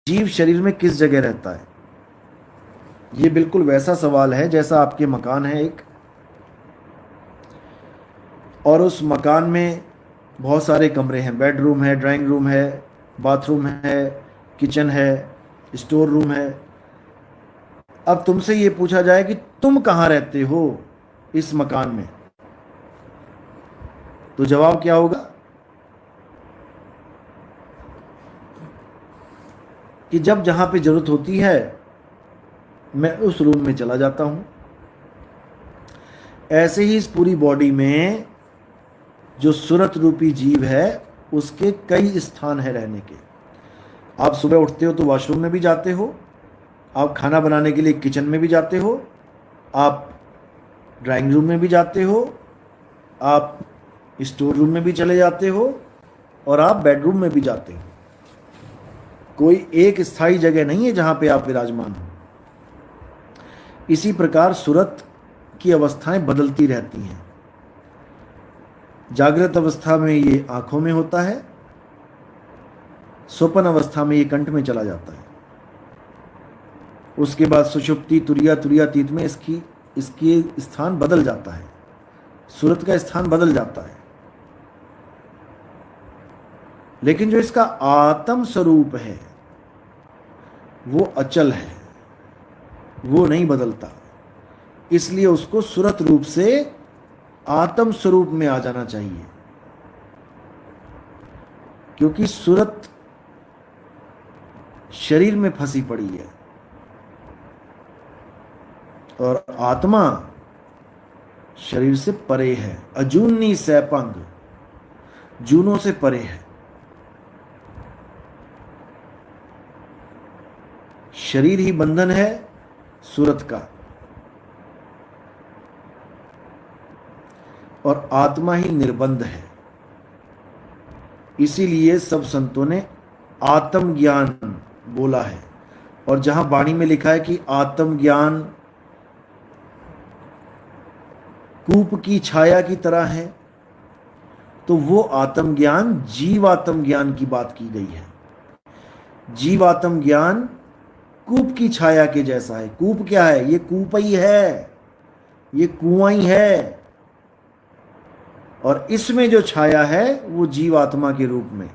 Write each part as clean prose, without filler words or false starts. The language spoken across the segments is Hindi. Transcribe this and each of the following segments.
जीव शरीर में किस जगह रहता है? ये बिल्कुल वैसा सवाल है जैसा आपके मकान है एक, और उस मकान में बहुत सारे कमरे हैं, बेडरूम है, ड्राइंग रूम है, बाथरूम है, किचन है, स्टोर रूम है। अब तुमसे ये पूछा जाए कि तुम कहाँ रहते हो इस मकान में, तो जवाब क्या होगा? कि जब जहाँ पे जरूरत होती है मैं उस रूम में चला जाता हूँ। ऐसे ही इस पूरी बॉडी में जो सुरत रूपी जीव है उसके कई स्थान है रहने के। आप सुबह उठते हो तो वॉशरूम में भी जाते हो, आप खाना बनाने के लिए किचन में भी जाते हो, आप ड्राइंग रूम में भी जाते हो, आप स्टोर रूम में भी चले जाते हो, और आप बेडरूम में भी जाते हो। कोई एक स्थायी जगह नहीं है जहां पे आप विराजमान हो। इसी प्रकार सुरत की अवस्थाएं बदलती रहती हैं। जागृत अवस्था में ये आंखों में होता है, स्वप्न अवस्था में ये कंठ में चला जाता है, उसके बाद सुषुप्ति तुरिया तुरियातीत में इसकी स्थान बदल जाता है, सुरत का स्थान बदल जाता है। लेकिन जो इसका आत्म स्वरूप है वो अचल है, वो नहीं बदलता। इसलिए उसको सुरत रूप से आत्म स्वरूप में आ जाना चाहिए, क्योंकि सुरत शरीर में फंसी पड़ी है और आत्मा शरीर से परे है। अजूनी सैपंग, जूनों से परे है। शरीर ही बंधन है सुरत का, और आत्मा ही निर्बंध है। इसीलिए सब संतों ने आत्मज्ञान बोला है। और जहां वाणी में लिखा है कि आत्मज्ञान कूप की छाया की तरह है, तो वो आत्मज्ञान जीवात्म ज्ञान की बात की गई है। जीवात्म ज्ञान कूप की छाया के जैसा है। कूप क्या है? ये कूप ही है, ये कुआं ही है, और इसमें जो छाया है वो जीवात्मा के रूप में,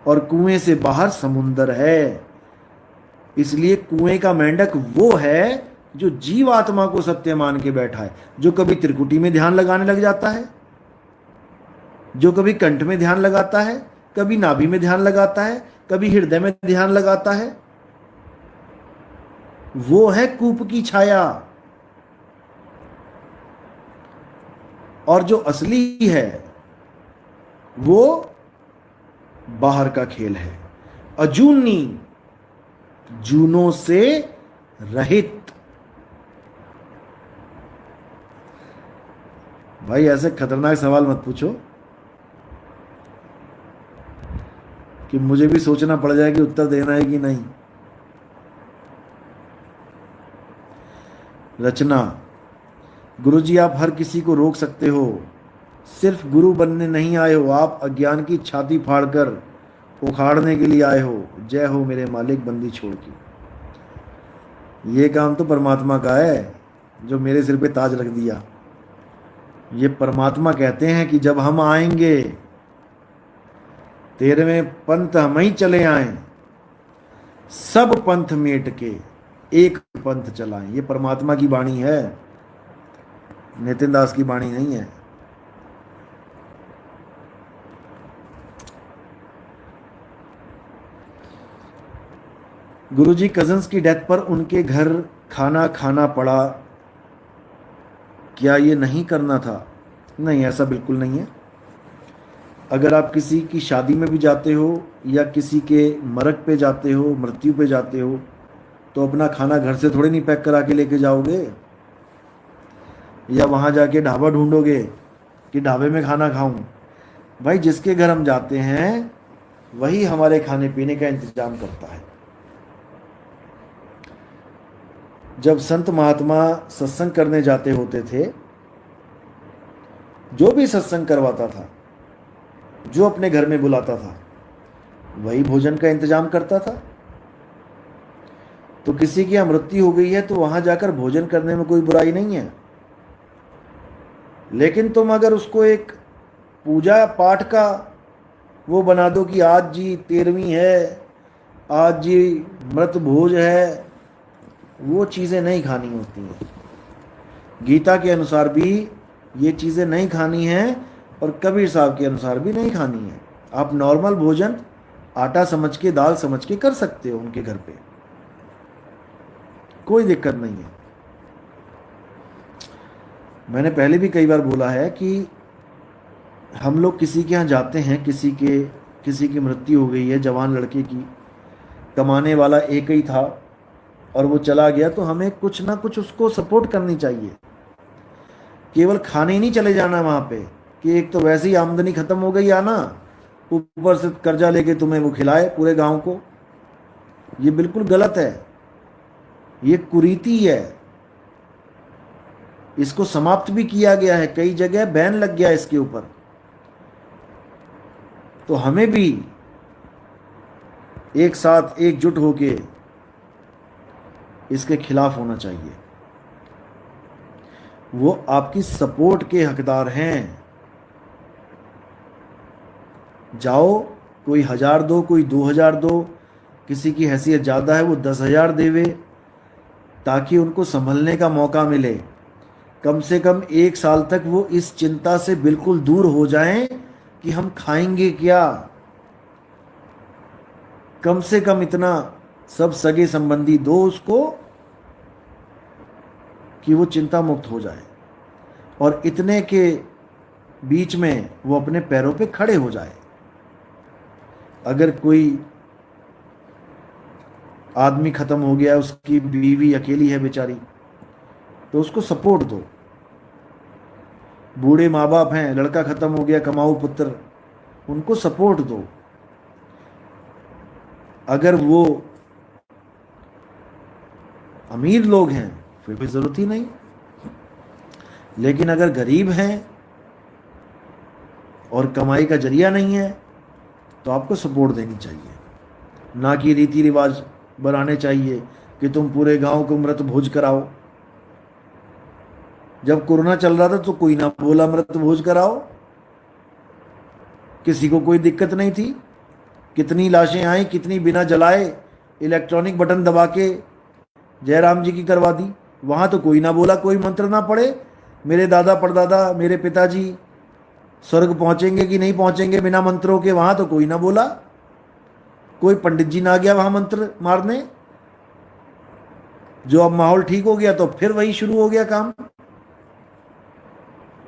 और कुएं से बाहर समुंदर है। इसलिए कुएं का मेंढक वो है जो जीवात्मा को सत्य मान के बैठा है, जो कभी त्रिकुटी में ध्यान लगाने लग जाता है, जो कभी कंठ में ध्यान लगाता है, कभी नाभि में ध्यान लगाता है, कभी हृदय में ध्यान लगाता है। वो है कूप की छाया। और जो असली है वो बाहर का खेल है, अजूनी, जूनों से रहित। भाई ऐसे खतरनाक सवाल मत पूछो कि मुझे भी सोचना पड़ जाए कि उत्तर देना है कि नहीं। रचना, गुरुजी आप हर किसी को रोक सकते हो, सिर्फ गुरु बनने नहीं आए हो, आप अज्ञान की छाती फाड़कर उखाड़ने के लिए आए हो। जय हो मेरे मालिक बंदी छोड़ के। ये काम तो परमात्मा का है जो मेरे सिर पे ताज रख दिया। ये परमात्मा कहते हैं कि जब हम आएंगे तेरे में पंथ हम ही चले आए, सब पंथ मेट के एक पंथ चलाएं। ये परमात्मा की वाणी है, नितिन दास की वाणी नहीं है। गुरुजी कजन्स की डेथ पर उनके घर खाना खाना पड़ा, क्या ये नहीं करना था? नहीं, ऐसा बिल्कुल नहीं है। अगर आप किसी की शादी में भी जाते हो या किसी के मरग पे जाते हो, मृत्यु पे जाते हो, तो अपना खाना घर से थोड़ी नहीं पैक करा के लेके जाओगे, या वहाँ जाके ढाबा ढूंढोगे कि ढाबे में खाना खाऊं। भाई जिसके घर हम जाते हैं वही हमारे खाने पीने का इंतजाम करता है। जब संत महात्मा सत्संग करने जाते होते थे, जो भी सत्संग करवाता था, जो अपने घर में बुलाता था, वही भोजन का इंतजाम करता था। तो किसी की मृत्यु हो गई है तो वहां जाकर भोजन करने में कोई बुराई नहीं है, लेकिन तुम अगर उसको एक पूजा पाठ का वो बना दो कि आज जी 13वीं है, आज जी मृत भोज है, वो चीज़ें नहीं खानी होती हैं। गीता के अनुसार भी ये चीज़ें नहीं खानी हैं और कबीर साहब के अनुसार भी नहीं खानी है। आप नॉर्मल भोजन आटा समझ के, दाल समझ के कर सकते हो उनके घर पे, कोई दिक्कत नहीं है। मैंने पहले भी कई बार बोला है कि हम लोग किसी के यहाँ जाते हैं, किसी की मृत्यु हो गई है, जवान लड़के की, कमाने वाला एक ही था और वो चला गया, तो हमें कुछ ना कुछ उसको सपोर्ट करनी चाहिए। केवल खाने ही नहीं चले जाना वहाँ पे कि एक तो वैसे ही आमदनी खत्म हो गई आना, ऊपर से कर्जा लेके तुम्हें वो खिलाए पूरे गांव को। ये बिल्कुल गलत है, ये कुरीति है। इसको समाप्त भी किया गया है, कई जगह बैन लग गया इसके ऊपर। तो हमें भी एक साथ एकजुट होके इसके खिलाफ होना चाहिए। वो आपकी सपोर्ट के हकदार हैं। जाओ, कोई 1000 दो, कोई 2000 दो, किसी की हैसियत ज़्यादा है वो 10,000 देवे, ताकि उनको संभलने का मौका मिले। कम से कम 1 साल तक वो इस चिंता से बिल्कुल दूर हो जाएं कि हम खाएंगे क्या। कम से कम इतना सब सगे संबंधी दो उसको कि वो चिंता मुक्त हो जाए और इतने के बीच में वो अपने पैरों पे खड़े हो जाए। अगर कोई आदमी खत्म हो गया, उसकी बीवी अकेली है बेचारी, तो उसको सपोर्ट दो। बूढ़े माँ बाप हैं, लड़का खत्म हो गया, कमाऊ पुत्र, उनको सपोर्ट दो। अगर वो अमीर लोग हैं फिर भी जरूरत ही नहीं, लेकिन अगर गरीब हैं और कमाई का जरिया नहीं है तो आपको सपोर्ट देनी चाहिए, ना कि रीति रिवाज बनाने चाहिए कि तुम पूरे गांव को मृत भोज कराओ। जब कोरोना चल रहा था तो कोई ना बोला मृत भोज कराओ, किसी को कोई दिक्कत नहीं थी। कितनी लाशें आई, कितनी बिना जलाए इलेक्ट्रॉनिक बटन दबा के जयराम जी की करवा दी। वहां तो कोई ना बोला, कोई मंत्र ना पड़े। मेरे दादा परदादा, मेरे पिताजी स्वर्ग पहुंचेंगे कि नहीं पहुंचेंगे बिना मंत्रों के, वहां तो कोई ना बोला। कोई पंडित जी ना गया वहां मंत्र मारने। जो अब माहौल ठीक हो गया तो फिर वही शुरू हो गया काम।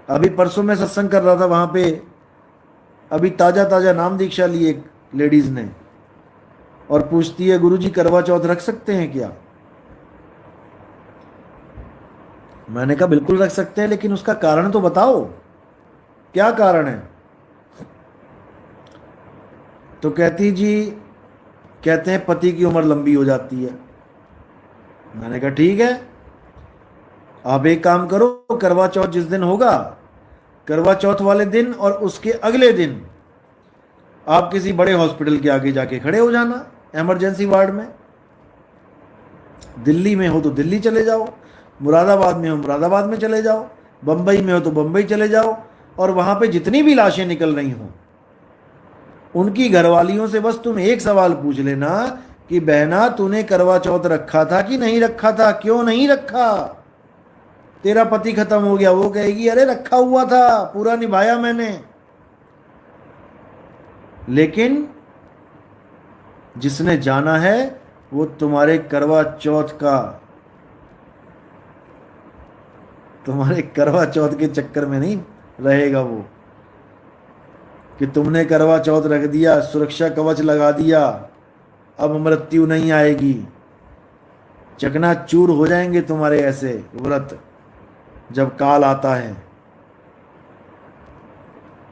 अभी परसों मैं सत्संग कर रहा था वहां पे, अभी ताजा ताजा नाम दीक्षा ली एक लेडीज ने, और पूछती है गुरुजी करवा चौथ रख सकते हैं क्या। मैंने कहा बिल्कुल रख सकते हैं, लेकिन उसका कारण तो बताओ, क्या कारण है। तो कहती जी, कहते हैं पति की उम्र लंबी हो जाती है। मैंने कहा ठीक है, आप एक काम करो, करवा चौथ जिस दिन होगा, करवा चौथ वाले दिन और उसके अगले दिन आप किसी बड़े हॉस्पिटल के आगे जाके खड़े हो जाना, इमरजेंसी वार्ड में। दिल्ली में हो तो दिल्ली चले जाओ, मुरादाबाद में हो मुरादाबाद में चले जाओ, बम्बई में हो तो बम्बई चले जाओ, और वहां पे जितनी भी लाशें निकल रही हों उनकी घरवालियों से बस तुम एक सवाल पूछ लेना कि बहना तूने करवा चौथ रखा था कि नहीं रखा था, क्यों नहीं रखा। तेरा पति खत्म हो गया, वो कहेगी अरे रखा हुआ था, पूरा निभाया मैंने। लेकिन जिसने जाना है वो तुम्हारे करवा चौथ के चक्कर में नहीं रहेगा। वो कि तुमने करवा चौथ रख दिया, सुरक्षा कवच लगा दिया, अब मृत्यु नहीं आएगी। चकनाचूर हो जाएंगे तुम्हारे ऐसे व्रत जब काल आता है।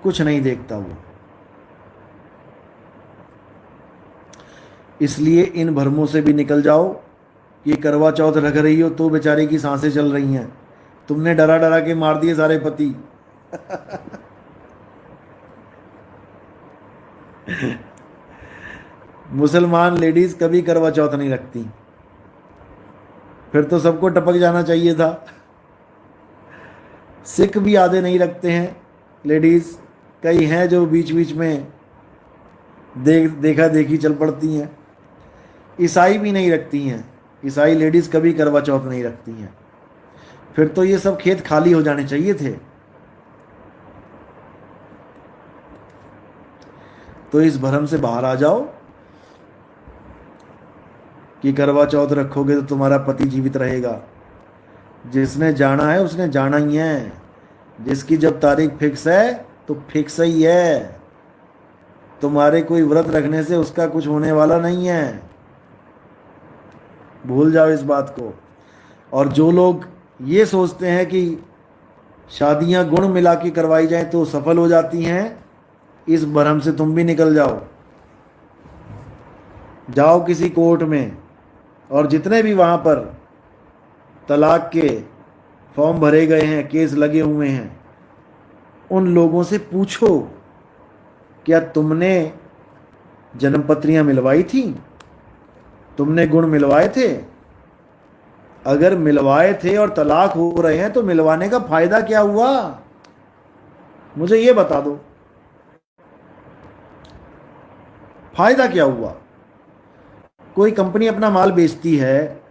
कुछ नहीं देखता वो। इसलिए इन भ्रमों से भी निकल जाओ। ये करवा चौथ रख रही हो तो बेचारे की सांसें चल रही हैं, तुमने डरा डरा के मार दिए सारे पति। मुसलमान लेडीज कभी करवा चौथ नहीं रखती, फिर तो सबको टपक जाना चाहिए था। सिख भी आधे नहीं रखते हैं लेडीज, कई हैं जो बीच बीच में देखा देखी चल पड़ती हैं। ईसाई भी नहीं रखती हैं, ईसाई लेडीज कभी करवा चौथ नहीं रखती हैं। फिर तो ये सब खेत खाली हो जाने चाहिए थे। तो इस भ्रम से बाहर आ जाओ कि करवा चौथ रखोगे तो तुम्हारा पति जीवित रहेगा। जिसने जाना है उसने जाना ही है। जिसकी जब तारीख फिक्स है तो फिक्स ही है। तुम्हारे कोई व्रत रखने से उसका कुछ होने वाला नहीं है, भूल जाओ इस बात को। और जो लोग ये सोचते हैं कि शादियां गुण मिला के करवाई जाएं तो सफल हो जाती हैं, इस भ्रम से तुम भी निकल जाओ। जाओ किसी कोर्ट में, और जितने भी वहां पर तलाक के फॉर्म भरे गए हैं, केस लगे हुए हैं, उन लोगों से पूछो क्या तुमने जन्मपत्रियां मिलवाई थी, तुमने गुण मिलवाए थे? अगर मिलवाए थे और तलाक हो रहे हैं तो मिलवाने का फायदा क्या हुआ, मुझे ये बता दो। फायदा क्या हुआ? कोई कंपनी अपना माल बेचती है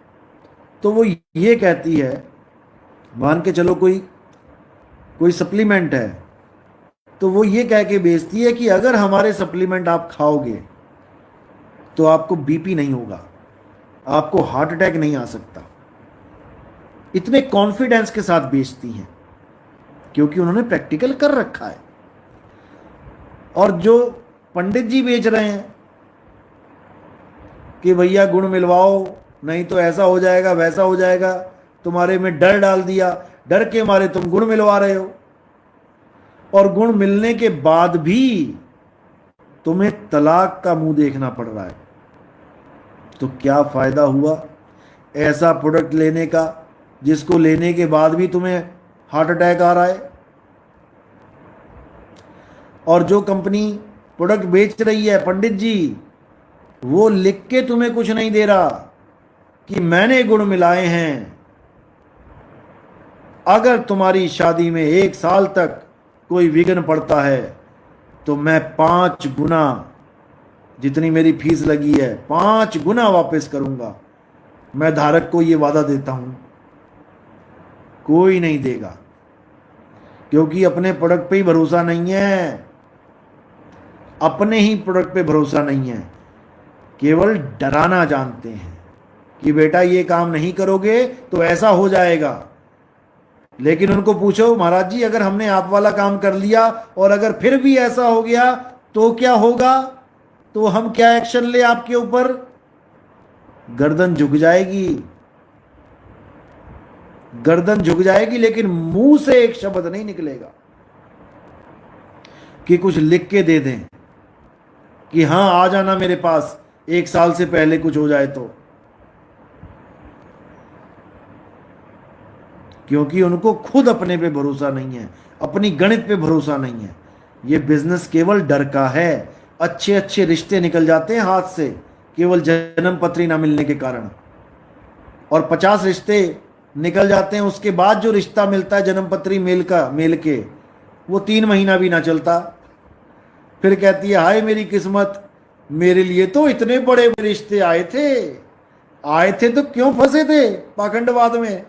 तो वो ये कहती है, मान के चलो कोई कोई सप्लीमेंट है, तो वो ये कह के बेचती है कि अगर हमारे सप्लीमेंट आप खाओगे तो आपको बीपी नहीं होगा, आपको हार्ट अटैक नहीं आ सकता। इतने कॉन्फिडेंस के साथ बेचती हैं क्योंकि उन्होंने प्रैक्टिकल कर रखा है। और जो पंडित जी बेच रहे हैं कि भैया गुण मिलवाओ नहीं तो ऐसा हो जाएगा वैसा हो जाएगा, तुम्हारे में डर डाल दिया, डर के मारे तुम गुण मिलवा रहे हो, और गुण मिलने के बाद भी तुम्हें तलाक का मुंह देखना पड़ रहा है, तो क्या फायदा हुआ ऐसा प्रोडक्ट लेने का जिसको लेने के बाद भी तुम्हें हार्ट अटैक आ रहा है? और जो कंपनी प्रोडक्ट बेच रही है, पंडित जी, वो लिख के तुम्हें कुछ नहीं दे रहा कि मैंने गुण मिलाए हैं, अगर तुम्हारी शादी में 1 साल तक कोई विघ्न पड़ता है तो मैं 5 गुना जितनी मेरी फीस लगी है 5 गुना वापस करूंगा, मैं धारक को ये वादा देता हूं। कोई नहीं देगा, क्योंकि अपने प्रोडक्ट पे ही भरोसा नहीं है, अपने ही प्रोडक्ट पे भरोसा नहीं है, केवल डराना जानते हैं कि बेटा ये काम नहीं करोगे तो ऐसा हो जाएगा। लेकिन उनको पूछो, महाराज जी अगर हमने आप वाला काम कर लिया और अगर फिर भी ऐसा हो गया तो क्या होगा, तो हम क्या एक्शन ले आपके ऊपर? गर्दन झुक जाएगी, गर्दन झुक जाएगी, लेकिन मुंह से एक शब्द नहीं निकलेगा कि कुछ लिख के दे दें कि हां आ जाना मेरे पास 1 साल से पहले कुछ हो जाए तो। क्योंकि उनको खुद अपने पे भरोसा नहीं है, अपनी गणित पे भरोसा नहीं है। ये बिजनेस केवल डर का है। अच्छे अच्छे रिश्ते निकल जाते हैं हाथ से केवल जन्म पत्री ना मिलने के कारण, और 50 रिश्ते निकल जाते हैं, उसके बाद जो रिश्ता मिलता है जन्म पत्री मेल के, वो 3 महीना भी ना चलता। फिर कहती है हाय मेरी किस्मत, मेरे लिए तो इतने बड़े रिश्ते आए थे तो क्यों फंसे थे पाखंडवाद में,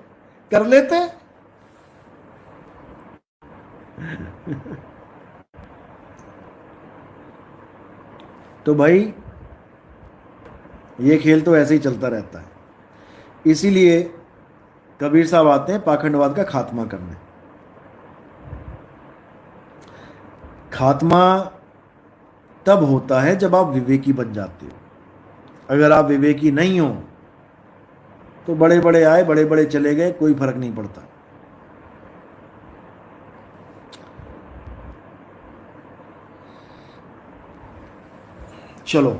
कर लेते। तो भाई ये खेल तो ऐसे ही चलता रहता है। इसीलिए कबीर साहब आते हैं पाखंडवाद का खात्मा करने। खात्मा तब होता है जब आप विवेकी बन जाते हो। अगर आप विवेकी नहीं हो तो बड़े बड़े आए बड़े बड़े चले गए, कोई फर्क नहीं पड़ता। चलो